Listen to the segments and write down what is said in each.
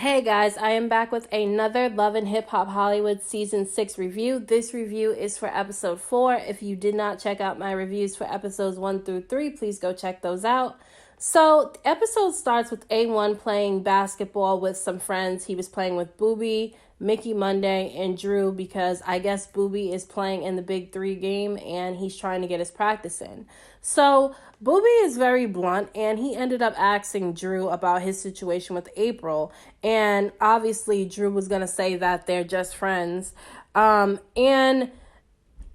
Hey guys, I am back with another Love and Hip Hop Hollywood Season 6 review. This review is for episode 4. If you did not check out my reviews for episodes 1 through 3, please go check those out. So, the episode starts with A1 playing basketball with some friends. He was playing with Booby, Mickey Monday, and Drew because I guess Booby is playing in the Big 3 game and he's trying to get his practice in. So, Booby is very blunt and he ended up asking Drew about his situation with April. And obviously, Drew was going to say that they're just friends.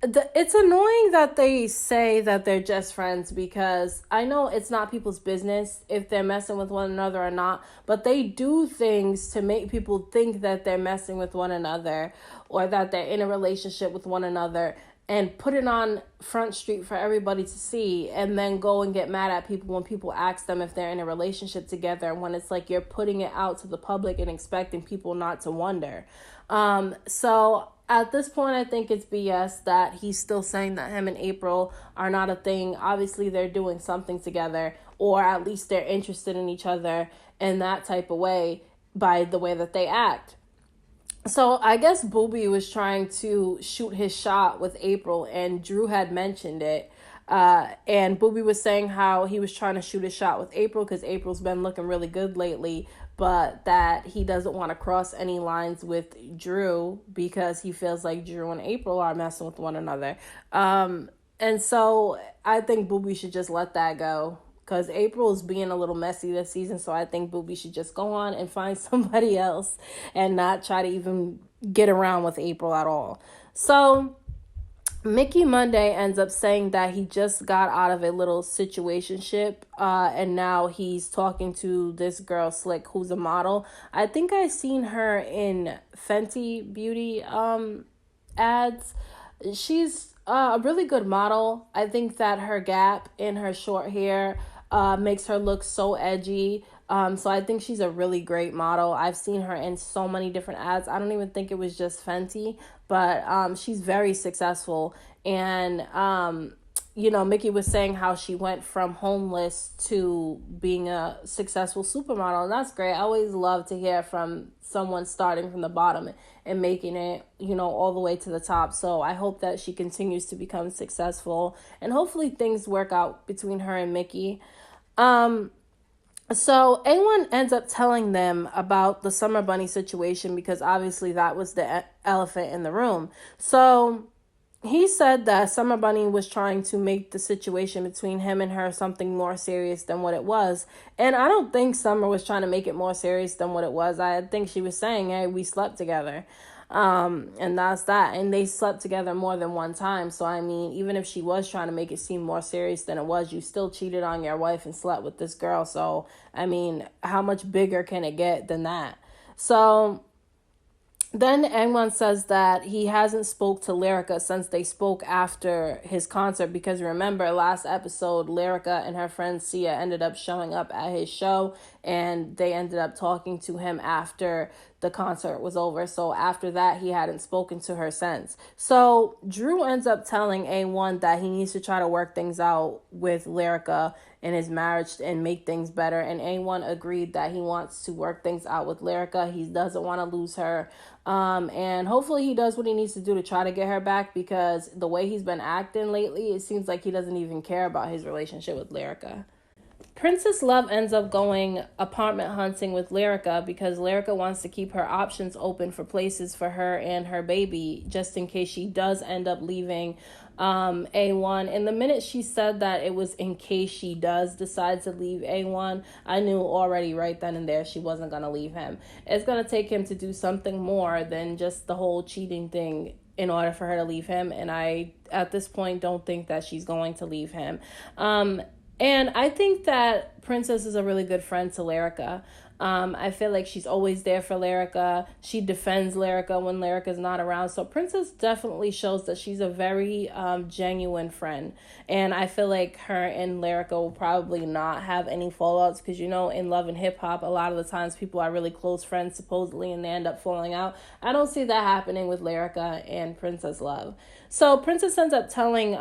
It's annoying that they say that they're just friends because I know it's not people's business if they're messing with one another or not, but they do things to make people think that they're messing with one another or that they're in a relationship with one another and put it on Front Street for everybody to see and then go and get mad at people when people ask them if they're in a relationship together, when it's like you're putting it out to the public and expecting people not to wonder. So at this point, I think it's BS that he's still saying that him and April are not a thing. Obviously, they're doing something together, or at least they're interested in each other in that type of way by the way that they act. So I guess Booby was trying to shoot his shot with April, and Drew had mentioned it. And Booby was saying how he was trying to shoot his shot with April because April's been looking really good lately, but that he doesn't want to cross any lines with Drew because he feels like Drew and April are messing with one another. And so I think Booby should just let that go because April is being a little messy this season. So I think Booby should just go on and find somebody else and not try to even get around with April at all. So Mickey Monday ends up saying that he just got out of a little situationship, and now he's talking to this girl, Slick, who's a model. I think I've seen her in Fenty Beauty ads. She's a really good model. I think that her gap in her short hair makes her look so edgy. So I think she's a really great model. I've seen her in so many different ads. I don't even think it was just Fenty, but she's very successful. And, Mickey was saying how she went from homeless to being a successful supermodel. And that's great. I always love to hear from someone starting from the bottom and making it, all the way to the top. So I hope that she continues to become successful and hopefully things work out between her and Mickey. So A1 ends up telling them about the Summer Bunny situation because obviously that was the elephant in the room. So he said that Summer Bunny was trying to make the situation between him and her something more serious than what it was. And I don't think Summer was trying to make it more serious than what it was. I think she was saying, hey, we slept together. And that's that. And they slept together more than one time. So, I mean, even if she was trying to make it seem more serious than it was, you still cheated on your wife and slept with this girl. So, I mean, how much bigger can it get than that? So then A1 says that he hasn't spoke to Lyrica since they spoke after his concert because remember last episode Lyrica and her friend Sia ended up showing up at his show and they ended up talking to him after the concert was over. So after that he hadn't spoken to her since. So Drew ends up telling A1 that he needs to try to work things out with Lyrica in his marriage and make things better, and A1 agreed that he wants to work things out with Lyrica. He doesn't want to lose her. And hopefully he does what he needs to do to try to get her back because the way he's been acting lately, it seems like he doesn't even care about his relationship with Lyrica. Princess Love ends up going apartment hunting with Lyrica because Lyrica wants to keep her options open for places for her and her baby just in case she does end up leaving A1. And the minute she said that it was in case she does decide to leave A1, I knew already right then and there she wasn't going to leave him. It's going to take him to do something more than just the whole cheating thing in order for her to leave him. And I, at this point, don't think that she's going to leave him. And I think that Princess is a really good friend to Lyrica. I feel like she's always there for Lyrica. She defends Lyrica when Lyrica's not around. So Princess definitely shows that she's a very genuine friend. And I feel like her and Lyrica will probably not have any fallouts because, in Love and Hip Hop, a lot of the times people are really close friends supposedly and they end up falling out. I don't see that happening with Lyrica and Princess Love. So Princess ends up telling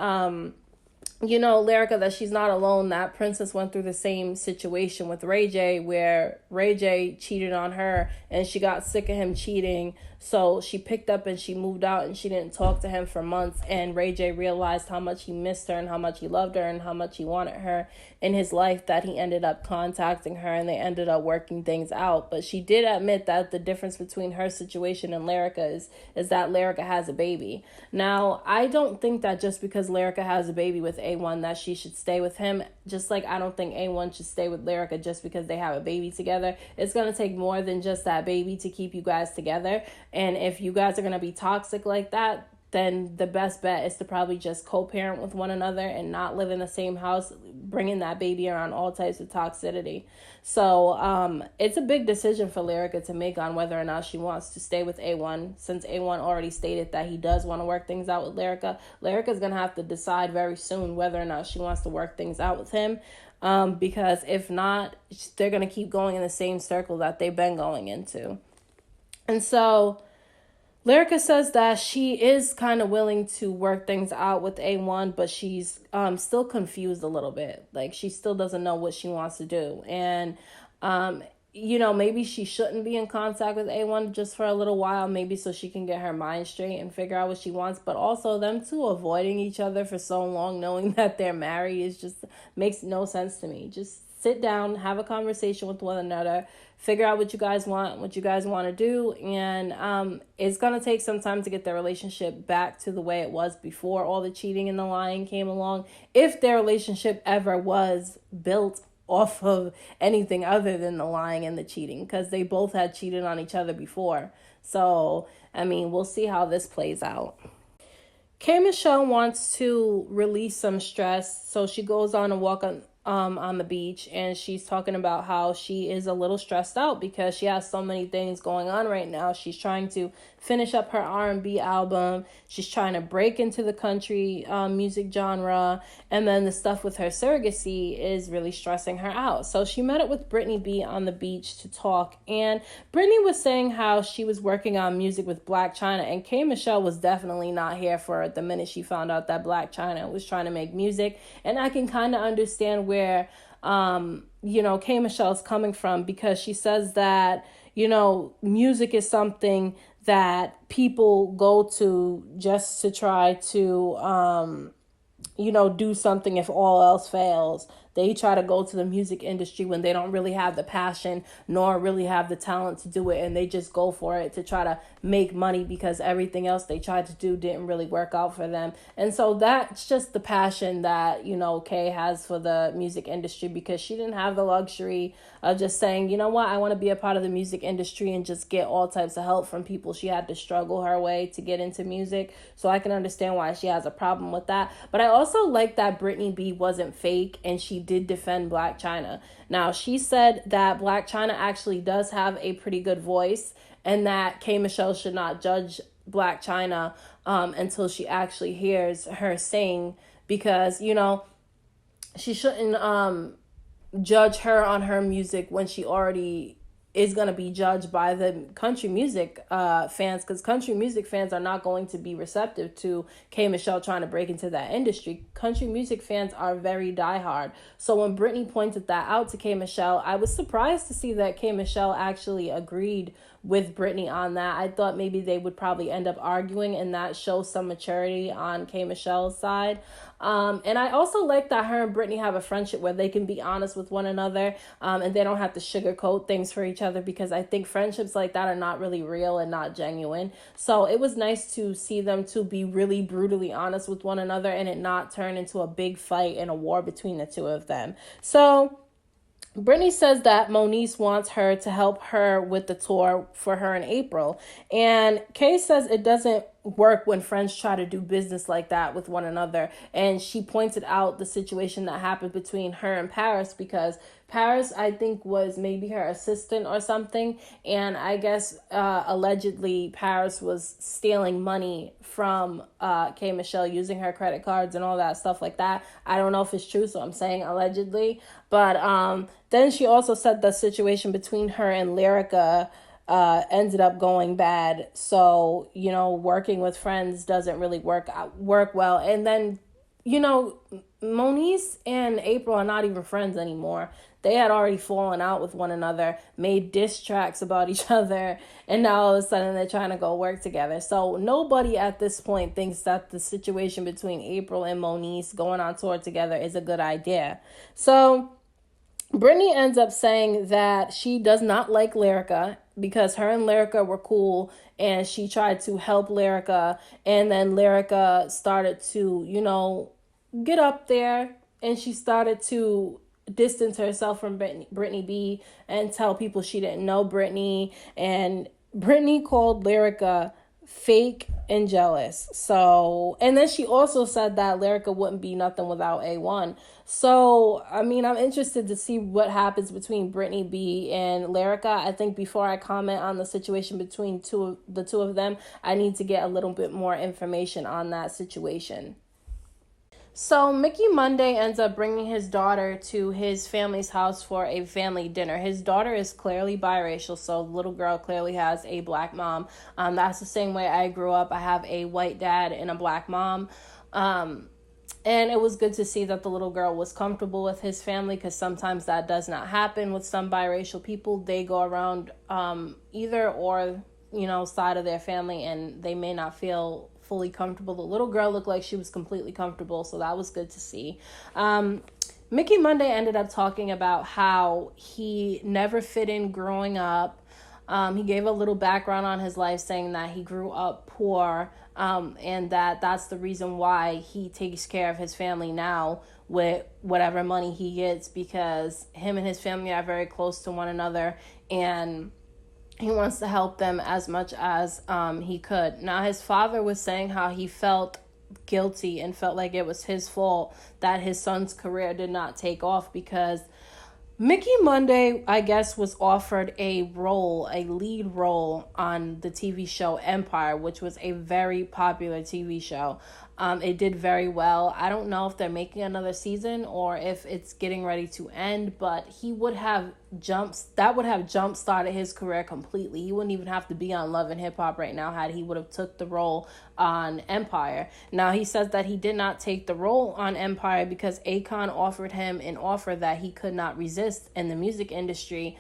Lyrica, that she's not alone, that Princess went through the same situation with Ray J, where Ray J cheated on her and she got sick of him cheating. So she picked up and she moved out and she didn't talk to him for months. And Ray J realized how much he missed her and how much he loved her and how much he wanted her in his life, that he ended up contacting her and they ended up working things out. But she did admit that the difference between her situation and Lyrica is that Lyrica has a baby. Now, I don't think that just because Lyrica has a baby with A1 that she should stay with him. Just like I don't think A1 should stay with Lyrica just because they have a baby together. It's going to take more than just that baby to keep you guys together. And if you guys are going to be toxic like that, then the best bet is to probably just co-parent with one another and not live in the same house, bringing that baby around all types of toxicity. So it's a big decision for Lyrica to make on whether or not she wants to stay with A1, since A1 already stated that he does want to work things out with Lyrica. Lyrica's going to have to decide very soon whether or not she wants to work things out with him, because if not, they're going to keep going in the same circle that they've been going into. And so Lyrica says that she is kind of willing to work things out with A1, but she's still confused a little bit. Like, she still doesn't know what she wants to do. And, maybe she shouldn't be in contact with A1 just for a little while, maybe so she can get her mind straight and figure out what she wants. But also, them two avoiding each other for so long, knowing that they're married, is just makes no sense to me. Just sit down, have a conversation with one another, figure out what you guys want to do, and it's going to take some time to get their relationship back to the way it was before all the cheating and the lying came along, if their relationship ever was built off of anything other than the lying and the cheating, because they both had cheated on each other before. So, we'll see how this plays out. K. Michelle wants to release some stress, so she goes on a walk on the beach, and she's talking about how she is a little stressed out because she has so many things going on right now. She's trying to finish up her R&B album. She's trying to break into the country music genre, and then the stuff with her surrogacy is really stressing her out. So she met up with Brittany B on the beach to talk, and Brittany was saying how she was working on music with Black China, and K. Michelle was definitely not here for it the minute she found out that Black China was trying to make music. And I can kind of understand where K. Michelle's coming from, because she says that music is something that people go to just to try to do something if all else fails. They try to go to the music industry when they don't really have the passion nor really have the talent to do it, and they just go for it to try to make money because everything else they tried to do didn't really work out for them. And so that's just the passion that, Kay has for the music industry, because she didn't have the luxury of just saying, I want to be a part of the music industry and just get all types of help from people. She had to struggle her way to get into music. So I can understand why she has a problem with that. But I also like that Brittany B wasn't fake, and she did defend Black China. Now, she said that Black China actually does have a pretty good voice, and that K. Michelle should not judge Black China until she actually hears her sing, because, she shouldn't judge her on her music when she already is going to be judged by the country music fans, because country music fans are not going to be receptive to K. Michelle trying to break into that industry. Country music fans are very diehard. So when Brittany pointed that out to K. Michelle, I was surprised to see that K. Michelle actually agreed with Brittany on that. I thought maybe they would probably end up arguing, and that shows some maturity on K. Michelle's side. And I also like that her and Brittany have a friendship where they can be honest with one another, and they don't have to sugarcoat things for each other, because I think friendships like that are not really real and not genuine. So it was nice to see them to be really brutally honest with one another and it not turn into a big fight and a war between the two of them. So Brittany says that Moniece wants her to help her with the tour for her in April. And Kay says it doesn't work when friends try to do business like that with one another. And she pointed out the situation that happened between her and Paris, because Paris, I think, was maybe her assistant or something. And I guess allegedly Paris was stealing money from K. Michelle, using her credit cards and all that stuff like that. I don't know if it's true, so I'm saying allegedly. But then she also said the situation between her and Lyrica ended up going bad. So, working with friends doesn't really work well. And then, Moniece and April are not even friends anymore. They had already fallen out with one another, made diss tracks about each other, and now all of a sudden they're trying to go work together. So nobody at this point thinks that the situation between April and Moniece going on tour together is a good idea. So Brittany ends up saying that she does not like Lyrica because her and Lyrica were cool, and she tried to help Lyrica, and then Lyrica started to, get up there, and she started to distance herself from Brittany B and tell people she didn't know Brittany. And Brittany called Lyrica fake and jealous. So, and then she also said that Lyrica wouldn't be nothing without A1. So, I mean, I'm interested to see what happens between Brittany B and Lyrica. I think before I comment on the situation between the two of them, I need to get a little bit more information on that situation. So Mickey Monday ends up bringing his daughter to his family's house for a family dinner. His daughter is clearly biracial, so the little girl clearly has a black mom. That's the same way I grew up. I have a white dad and a black mom. And it was good to see that the little girl was comfortable with his family, because sometimes that does not happen with some biracial people. They go around either or, side of their family, and they may not feel fully comfortable. The little girl looked like she was completely comfortable, so that was good to see. Mickey Monday ended up talking about how he never fit in growing up. He gave a little background on his life, saying that he grew up poor, and that's the reason why he takes care of his family now with whatever money he gets, because him and his family are very close to one another, and he wants to help them as much as he could. Now, his father was saying how he felt guilty and felt like it was his fault that his son's career did not take off, because Mickey Monday, I guess, was offered a lead role on the TV show Empire, which was a very popular TV show. It did very well. I don't know if they're making another season or if it's getting ready to end, but would have jump started his career completely. He wouldn't even have to be on Love and Hip Hop right now had he would have took the role on Empire. Now, he says that he did not take the role on Empire because Akon offered him an offer that he could not resist in the music industry.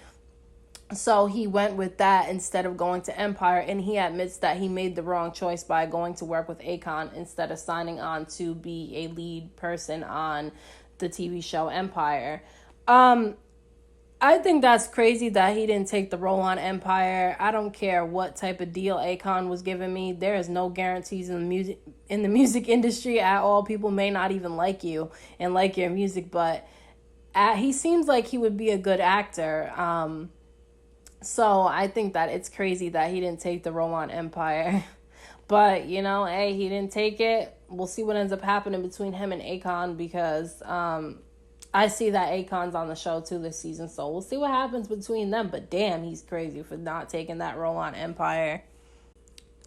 So he went with that instead of going to Empire, and he admits that he made the wrong choice by going to work with Akon instead of signing on to be a lead person on the TV show Empire. I think that's crazy that he didn't take the role on Empire. I don't care what type of deal Akon was giving me. There is no guarantees in the music industry at all. People may not even like you and like your music, but he seems like he would be a good actor. So I think that it's crazy that he didn't take the role on Empire. But, hey, he didn't take it. We'll see what ends up happening between him and Akon, because I see that Akon's on the show too this season. So we'll see what happens between them. But damn, he's crazy for not taking that role on Empire.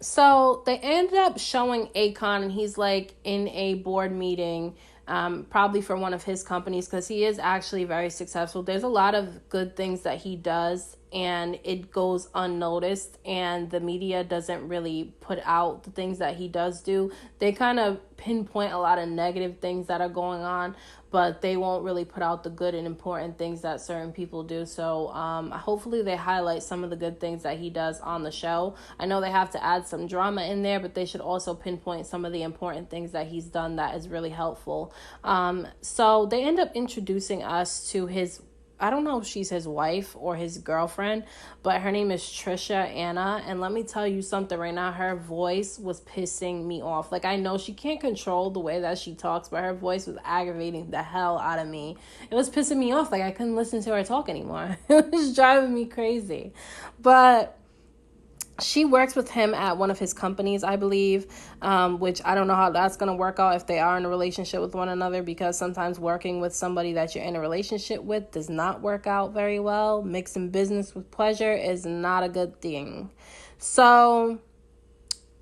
So they ended up showing Akon, and he's like in a board meeting, probably for one of his companies, because he is actually very successful. There's a lot of good things that he does, and it goes unnoticed, and the media doesn't really put out the things that he does do. They kind of pinpoint a lot of negative things that are going on, but they won't really put out the good and important things that certain people do. So hopefully they highlight some of the good things that he does on the show. I know they have to add some drama in there, but they should also pinpoint some of the important things that he's done that is really helpful. So they end up introducing us to his, I don't know if she's his wife or his girlfriend, but her name is Trisha Anna. And let me tell you something right now, her voice was pissing me off. Like, I know she can't control the way that she talks, but her voice was aggravating the hell out of me. It was pissing me off. Like, I couldn't listen to her talk anymore. It was driving me crazy. But she works with him at one of his companies, I believe, which I don't know how that's going to work out if they are in a relationship with one another, because sometimes working with somebody that you're in a relationship with does not work out very well. Mixing business with pleasure is not a good thing. So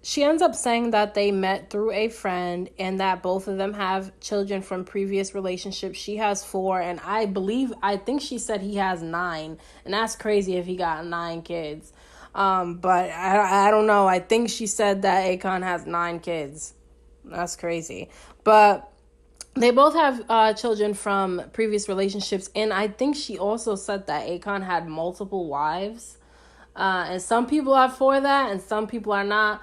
she ends up saying that they met through a friend and that both of them have children from previous relationships. She has 4, and I think she said he has 9, and that's crazy if he got 9 kids. But I don't know. I think she said that Akon has 9 kids. That's crazy. But They both have children from previous relationships, and I think she also said that Akon had multiple wives. And some people are for that, and some people are not.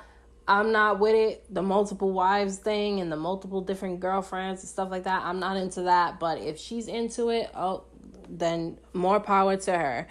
I'm not with it. The multiple wives thing and the multiple different girlfriends and stuff like that. I'm not into that. But if she's into it, oh, then more power to her.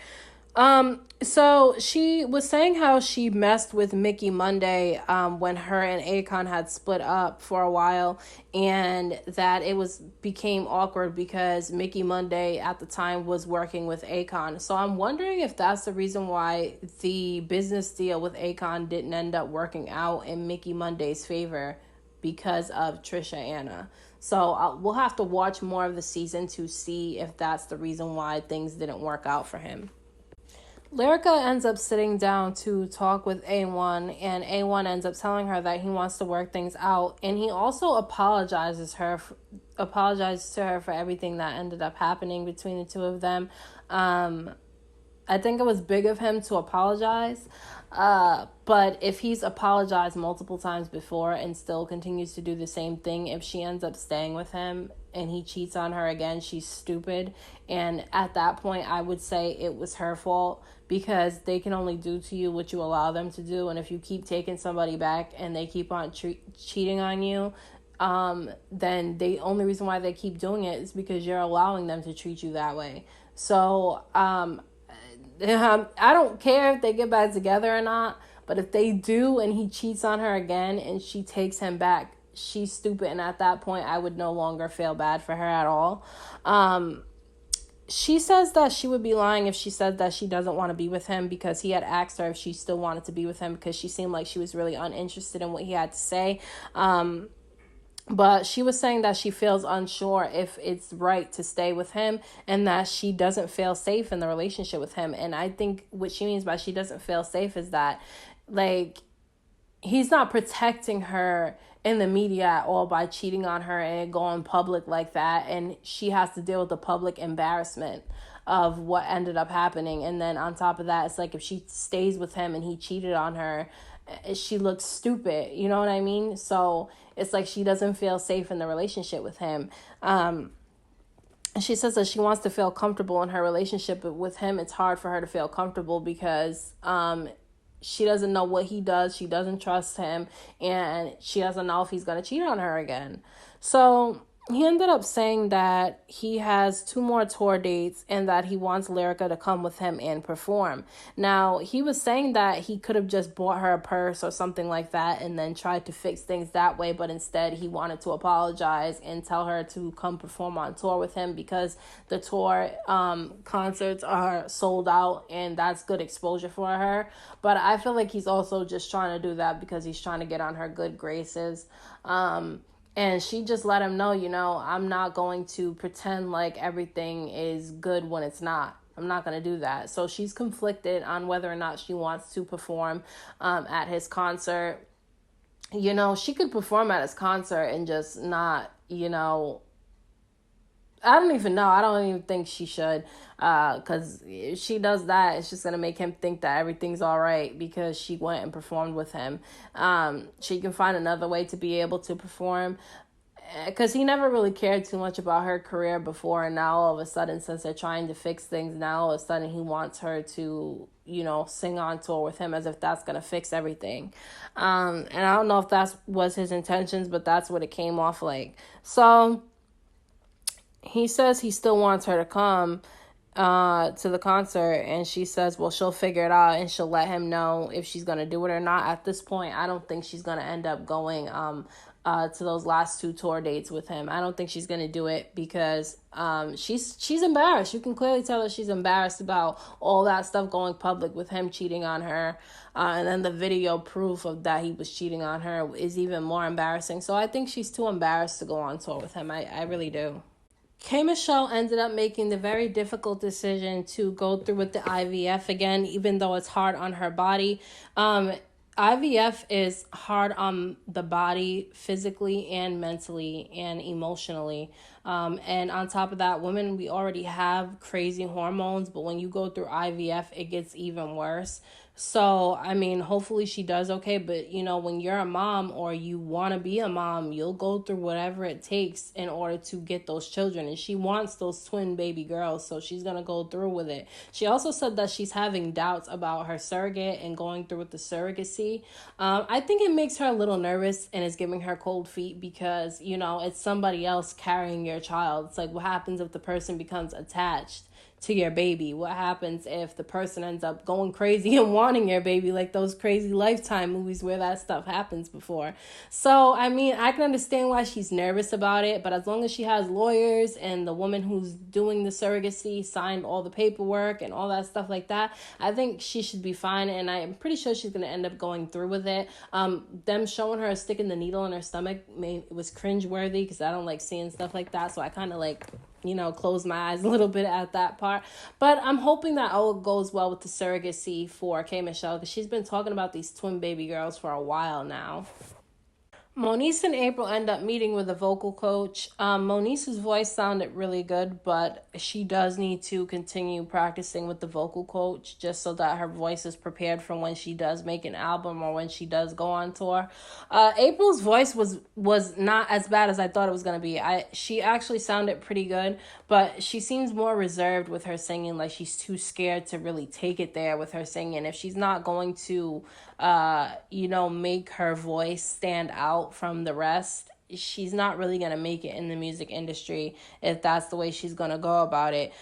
So she was saying how she messed with Mickey Monday when her and Akon had split up for a while, and that it was became awkward because Mickey Monday at the time was working with Akon. So I'm wondering if that's the reason why the business deal with Akon didn't end up working out in Mickey Monday's favor because of Trisha Anna. So we'll have to watch more of the season to see if that's the reason why things didn't work out for him. Lyrica ends up sitting down to talk with A1, and A1 ends up telling her that he wants to work things out, and he also apologizes to her for everything that ended up happening between the two of them. I think it was big of him to apologize. But if he's apologized multiple times before and still continues to do the same thing, if she ends up staying with him and he cheats on her again, she's stupid. And at that point, I would say it was her fault, because they can only do to you what you allow them to do. And if you keep taking somebody back and they keep on cheating on you, then the only reason why they keep doing it is because you're allowing them to treat you that way. So, I don't care if they get back together or not, but if they do and he cheats on her again and she takes him back, she's stupid. And at that point, I would no longer feel bad for her at all. She says that she would be lying if she said that she doesn't want to be with him, because he had asked her if she still wanted to be with him, because she seemed like she was really uninterested in what he had to say. But she was saying that she feels unsure if it's right to stay with him, and that she doesn't feel safe in the relationship with him. And I think what she means by she doesn't feel safe is that, like, he's not protecting her in the media at all by cheating on her and going public like that. And she has to deal with the public embarrassment of what ended up happening. And then on top of that, it's like if she stays with him and he cheated on her, she looks stupid. You know what I mean? So it's like she doesn't feel safe in the relationship with him. She says that she wants to feel comfortable in her relationship, but with him, it's hard for her to feel comfortable because she doesn't know what he does. She doesn't trust him, and she doesn't know if he's going to cheat on her again. So he ended up saying that he has 2 more tour dates and that he wants Lyrica to come with him and perform. Now, he was saying that he could have just bought her a purse or something like that and then tried to fix things that way, but instead he wanted to apologize and tell her to come perform on tour with him, because the tour concerts are sold out and that's good exposure for her. But I feel like he's also just trying to do that because he's trying to get on her good graces. And she just let him know, I'm not going to pretend like everything is good when it's not. I'm not going to do that. So she's conflicted on whether or not she wants to perform at his concert. She could perform at his concert and just not, I don't even know. I don't even think she should, because if she does that, it's just going to make him think that everything's all right because she went and performed with him. She can find another way to be able to perform, because he never really cared too much about her career before, and now all of a sudden, since they're trying to fix things, now all of a sudden he wants her to, sing on tour with him as if that's going to fix everything. And I don't know if that was his intentions, but that's what it came off like. So he says he still wants her to come to the concert, and she says, well, she'll figure it out and she'll let him know if she's going to do it or not. At this point, I don't think she's going to end up going to those last 2 tour dates with him. I don't think she's going to do it because she's embarrassed. You can clearly tell that she's embarrassed about all that stuff going public with him cheating on her. And then the video proof of that he was cheating on her is even more embarrassing. So I think she's too embarrassed to go on tour with him. I really do. K. Michelle ended up making the very difficult decision to go through with the IVF again, even though it's hard on her body. IVF is hard on the body physically and mentally and emotionally. And on top of that, women, we already have crazy hormones, but when you go through IVF, it gets even worse. So, I mean, hopefully she does okay. But, when you're a mom or you want to be a mom, you'll go through whatever it takes in order to get those children. And she wants those twin baby girls, so she's going to go through with it. She also said that she's having doubts about her surrogate and going through with the surrogacy. I think it makes her a little nervous and is giving her cold feet because, it's somebody else carrying your child. It's like, what happens if the person becomes attached to your baby? What happens if the person ends up going crazy and wanting your baby, like those crazy Lifetime movies where that stuff happens before? So, I mean, I can understand why she's nervous about it, but as long as she has lawyers and the woman who's doing the surrogacy signed all the paperwork and all that stuff like that, I think she should be fine, and I'm pretty sure she's going to end up going through with it. Them showing her sticking the needle in her stomach, it was cringeworthy because I don't like seeing stuff like that, so I kind of close my eyes a little bit at that part. But I'm hoping that all goes well with the surrogacy for K. Michelle, because she's been talking about these twin baby girls for a while now. Moniece and April end up meeting with a vocal coach. Moniece's voice sounded really good, but she does need to continue practicing with the vocal coach just so that her voice is prepared for when she does make an album or when she does go on tour. April's voice was not as bad as I thought it was going to be. She actually sounded pretty good, but she seems more reserved with her singing, like she's too scared to really take it there with her singing. If she's not going to make her voice stand out from the rest, she's not really going to make it in the music industry if that's the way she's going to go about it.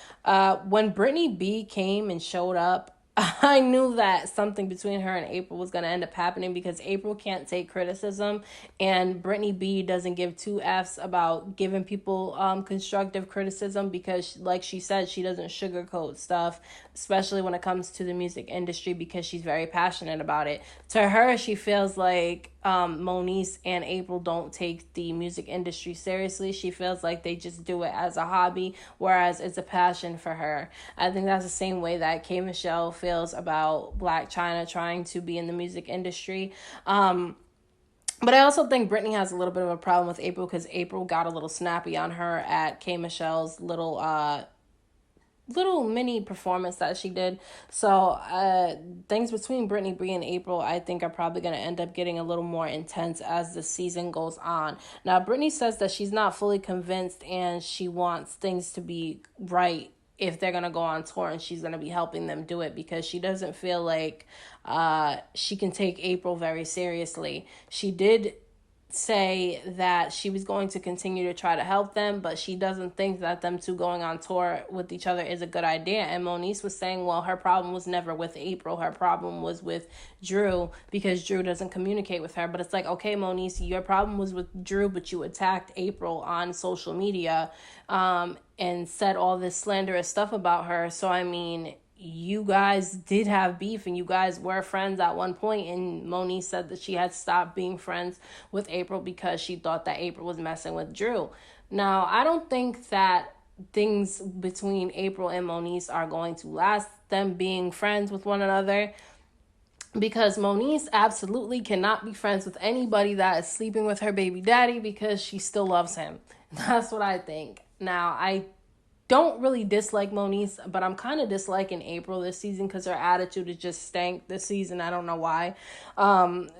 When Brittany B came and showed up, I knew that something between her and April was going to end up happening because April can't take criticism and Brittany B doesn't give two F's about giving people constructive criticism because, like she said, she doesn't sugarcoat stuff, especially when it comes to the music industry, because she's very passionate about it. To her, she feels like Moniece and April don't take the music industry seriously. She feels like they just do it as a hobby, whereas it's a passion for her. I think that's the same way that K. Michelle feels about Blac Chyna trying to be in the music industry. But I also think Brittany has a little bit of a problem with April because April got a little snappy on her at K. Michelle's little mini performance that she did. So things between Brittany B and April, I think, are probably going to end up getting a little more intense as the season goes on. Now, Brittany says that she's not fully convinced and she wants things to be right if they're going to go on tour, and she's going to be helping them do it because she doesn't feel like she can take April very seriously. She did say that she was going to continue to try to help them, but she doesn't think that them two going on tour with each other is a good idea. And Moniece was saying, well, her problem was never with April. Her problem was with Drew because Drew doesn't communicate with her. But it's like, okay, Moniece, your problem was with Drew, but you attacked April on social media and said all this slanderous stuff about her. So, I mean, you guys did have beef and you guys were friends at one point, and Moniece said that she had stopped being friends with April because she thought that April was messing with Drew. Now, I don't think that things between April and Moniece are going to last, them being friends with one another, because Moniece absolutely cannot be friends with anybody that is sleeping with her baby daddy because she still loves him. That's what I think. Now, I don't really dislike Moniece, but I'm kind of disliking April this season because her attitude is just stank this season. I don't know why.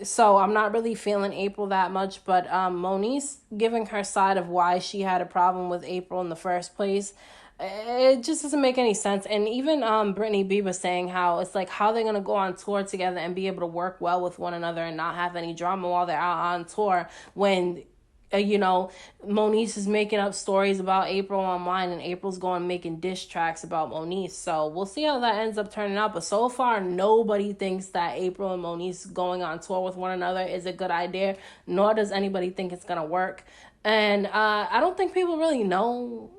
So I'm not really feeling April that much, but Moniece giving her side of why she had a problem with April in the first place, it just doesn't make any sense. And even Brittany B was saying how it's like, how they're going to go on tour together and be able to work well with one another and not have any drama while they're out on tour when Moniece is making up stories about April online and April's going making diss tracks about Moniece. So we'll see how that ends up turning out. But so far, nobody thinks that April and Moniece going on tour with one another is a good idea, nor does anybody think it's going to work. And I don't think people really know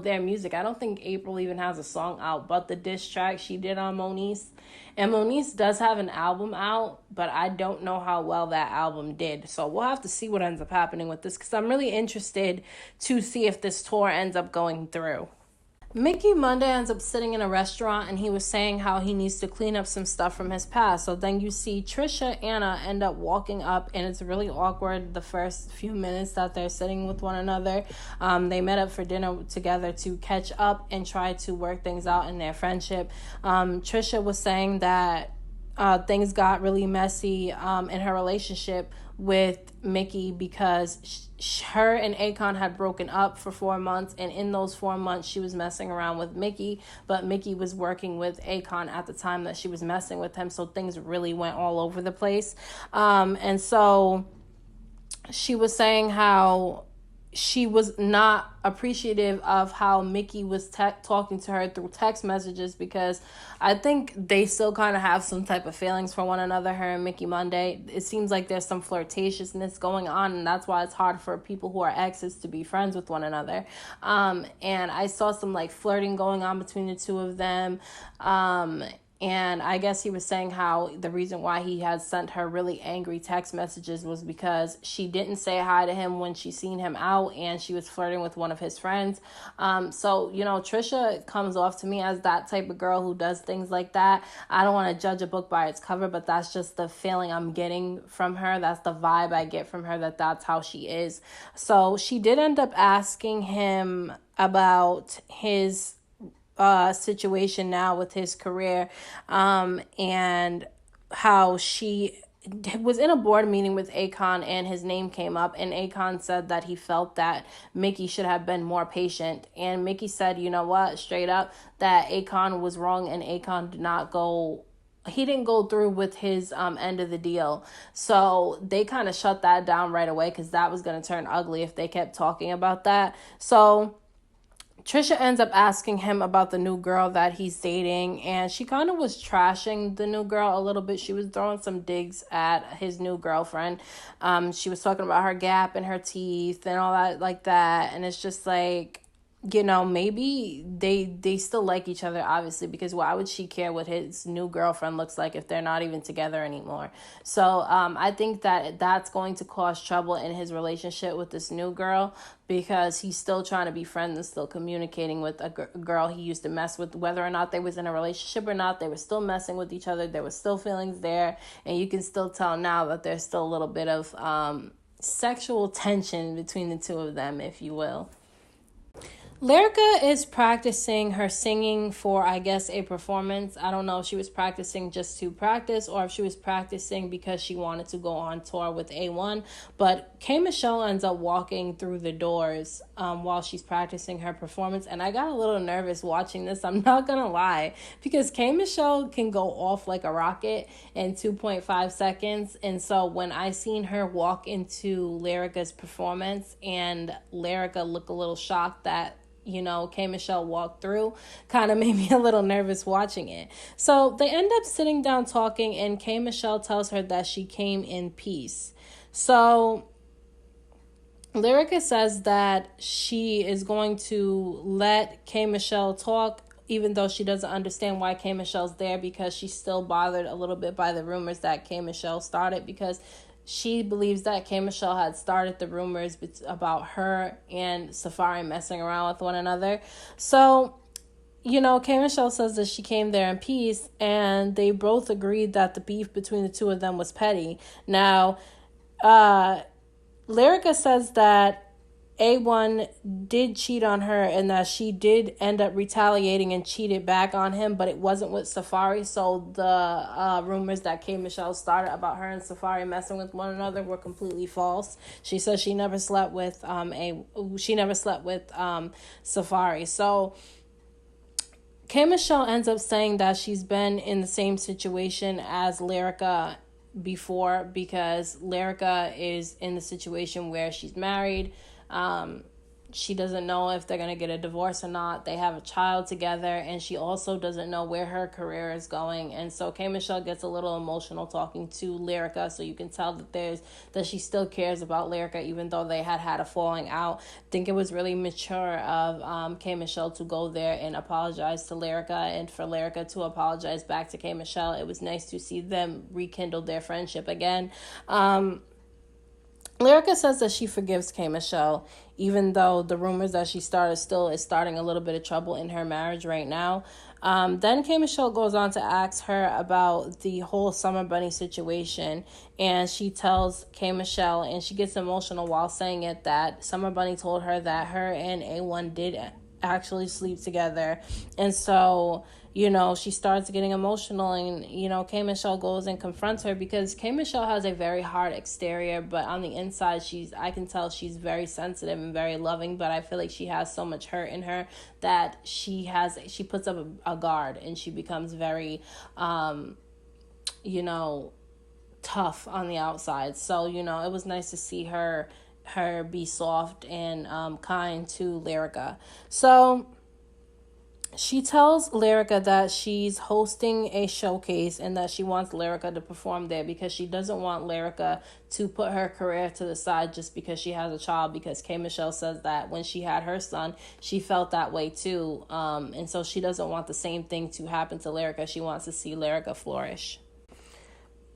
their music. I don't think April even has a song out but the diss track she did on Moniece. And Moniece does have an album out, but I don't know how well that album did. So we'll have to see what ends up happening with this because I'm really interested to see if this tour ends up going through. Mickey Monday ends up sitting in a restaurant and he was saying how he needs to clean up some stuff from his past. So then you see Trisha and Anna end up walking up, and it's really awkward the first few minutes that they're sitting with one another. They met up for dinner together to catch up and try to work things out in their friendship. Trisha was saying that things got really messy in her relationship with Mickey because her and Akon had broken up for 4 months, and in those 4 months she was messing around with Mickey, but Mickey was working with Akon at the time that she was messing with him, so things really went all over the place. And so she was saying how she was not appreciative of how Mickey was talking to her through text messages, because I think they still kind of have some type of feelings for one another, her and Mickey Monday. It seems like there's some flirtatiousness going on, and that's why it's hard for people who are exes to be friends with one another. And I saw some like flirting going on between the two of them. And I guess he was saying how the reason why he had sent her really angry text messages was because she didn't say hi to him when she seen him out, and she was flirting with one of his friends. So, Trisha comes off to me as that type of girl who does things like that. I don't want to judge a book by its cover, but that's just the feeling I'm getting from her. That's the vibe I get from her, that's how she is. So she did end up asking him about his situation now with his career, and how she was in a board meeting with Akon and his name came up, and Akon said that he felt that Mickey should have been more patient, and Mickey said, you know what, straight up, that Akon was wrong, and Akon didn't go through with his end of the deal. So they kind of shut that down right away, because that was going to turn ugly if they kept talking about that. So Trisha ends up asking him about the new girl that he's dating, and she kind of was trashing the new girl a little bit. She was throwing some digs at his new girlfriend. She was talking about her gap in her teeth and all that like that, and it's just like, maybe they still like each other, obviously, because why would she care what his new girlfriend looks like if they're not even together anymore? So I think that that's going to cause trouble in his relationship with this new girl, because he's still trying to be friends and still communicating with a girl he used to mess with. Whether or not they was in a relationship or not, they were still messing with each other. There was still feelings there, and you can still tell now that there's still a little bit of sexual tension between the two of them, if you will. Lyrica is practicing her singing for, I guess, a performance. I don't know if she was practicing just to practice or if she was practicing because she wanted to go on tour with A1. But K. Michelle ends up walking through the doors while she's practicing her performance. And I got a little nervous watching this, I'm not going to lie, because K. Michelle can go off like a rocket in 2.5 seconds. And so when I seen her walk into Lyrica's performance and Lyrica look a little shocked that K. Michelle walked through, kind of made me a little nervous watching it. So they end up sitting down talking, and K. Michelle tells her that she came in peace. So Lyrica says that she is going to let K. Michelle talk, even though she doesn't understand why K. Michelle's there, because she's still bothered a little bit by the rumors that K. Michelle started, because she believes that K. Michelle had started the rumors about her and Safari messing around with one another. So, K. Michelle says that she came there in peace, and they both agreed that the beef between the two of them was petty. Now, Lyrica says that A1 did cheat on her and that she did end up retaliating and cheated back on him, but it wasn't with Safari. So the rumors that K. Michelle started about her and Safari messing with one another were completely false. She says she never slept with Safari. So K. Michelle ends up saying that she's been in the same situation as Lyrica before, because Lyrica is in the situation where she's married. She doesn't know if they're going to get a divorce or not. They have a child together, and she also doesn't know where her career is going. And so K. Michelle gets a little emotional talking to Lyrica, so you can tell that she still cares about Lyrica, even though they had a falling out. I think it was really mature of K. Michelle to go there and apologize to Lyrica, and for Lyrica to apologize back to K. Michelle. It was nice to see them rekindle their friendship again. Lyrica says that she forgives K. Michelle, even though the rumors that she started still is starting a little bit of trouble in her marriage right now. Then K. Michelle goes on to ask her about the whole Summer Bunny situation, and she tells K. Michelle, and she gets emotional while saying it, that Summer Bunny told her that her and A1 did actually sleep together. And so, she starts getting emotional, and, K. Michelle goes and confronts her, because K. Michelle has a very hard exterior, but on the inside, I can tell she's very sensitive and very loving, but I feel like she has so much hurt in her that she puts up a guard, and she becomes very, tough on the outside. So, it was nice to see her be soft and kind to Lyrica. So she tells Lyrica that she's hosting a showcase and that she wants Lyrica to perform there, because she doesn't want Lyrica to put her career to the side just because she has a child, because K. Michelle says that when she had her son, she felt that way too. And so she doesn't want the same thing to happen to Lyrica. She wants to see Lyrica flourish.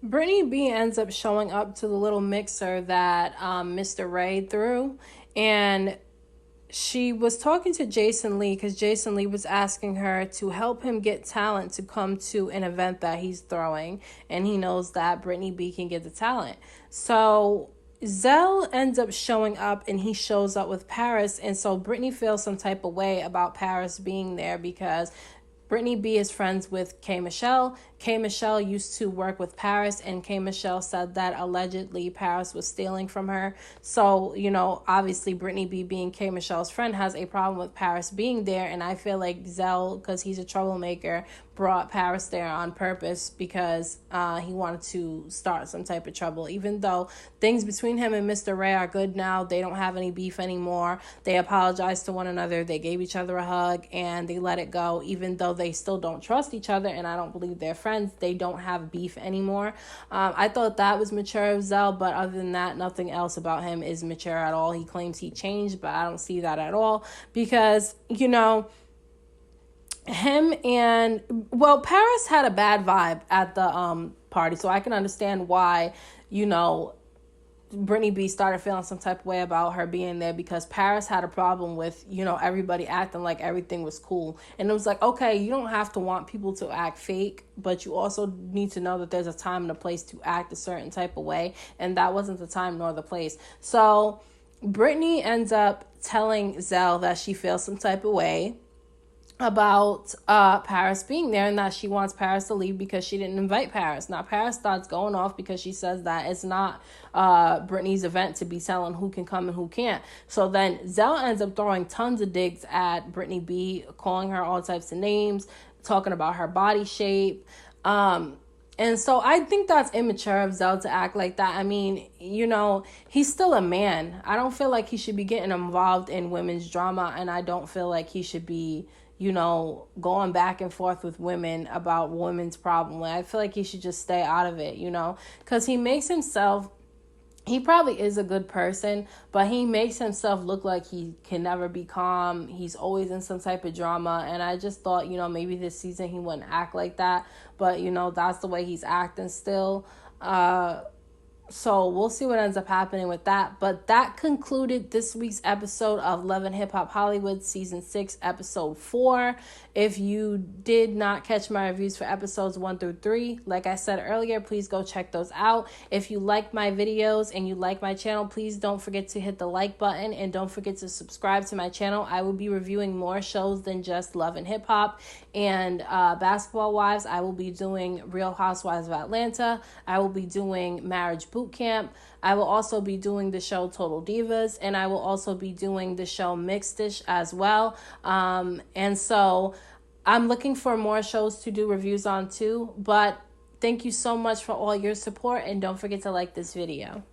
Brittany B ends up showing up to the little mixer that Mr. Ray threw, and she was talking to Jason Lee, because Jason Lee was asking her to help him get talent to come to an event that he's throwing, and he knows that Brittany B can get the talent. So Zell ends up showing up, and he shows up with Paris, and so Brittany feels some type of way about Paris being there, because Brittany B is friends with K. Michelle. K. Michelle used to work with Paris, and K. Michelle said that allegedly Paris was stealing from her. So, obviously Brittany B, being K. Michelle's friend, has a problem with Paris being there, and I feel like Zell, because he's a troublemaker, brought Paris there on purpose, because he wanted to start some type of trouble. Even though things between him and Mr. Ray are good now, they don't have any beef anymore. They apologized to one another, they gave each other a hug, and they let it go. Even though they still don't trust each other, and I don't believe they're friends, they don't have beef anymore. I thought that was mature of Zell, but other than that, nothing else about him is mature at all. He claims he changed, but I don't see that at all, because, him and, Paris had a bad vibe at the party, so I can understand why, Brittany B started feeling some type of way about her being there, because Paris had a problem with, everybody acting like everything was cool. And it was like, okay, you don't have to want people to act fake, but you also need to know that there's a time and a place to act a certain type of way. And that wasn't the time nor the place. So Brittany ends up telling Zell that she feels some type of way about Paris being there, and that she wants Paris to leave because she didn't invite Paris. Now Paris starts going off because she says that it's not Brittany's event to be telling who can come and who can't. So then Zell ends up throwing tons of digs at Brittany B, calling her all types of names, talking about her body shape. And so I think that's immature of Zell to act like that. I mean, he's still a man. I don't feel like he should be getting involved in women's drama, and I don't feel like he should be going back and forth with women about women's problem. I feel like he should just stay out of it, because he probably is a good person, but he makes himself look like he can never be calm. He's always in some type of drama, and I just thought, maybe this season he wouldn't act like that, but, that's the way he's acting still. So we'll see what ends up happening with that. But that concluded this week's episode of Love and Hip Hop Hollywood Season 6, Episode 4. If you did not catch my reviews for episodes 1 through 3, like I said earlier, please go check those out. If you like my videos and you like my channel, please don't forget to hit the like button, and don't forget to subscribe to my channel. I will be reviewing more shows than just Love and Hip Hop. And basketball wives, I will be doing Real Housewives of Atlanta. I will be doing Marriage Boot Camp. I will also be doing the show Total Divas, and I will also be doing the show Mixed-ish as well. And so I'm looking for more shows to do reviews on too. But thank you so much for all your support, and don't forget to like this video.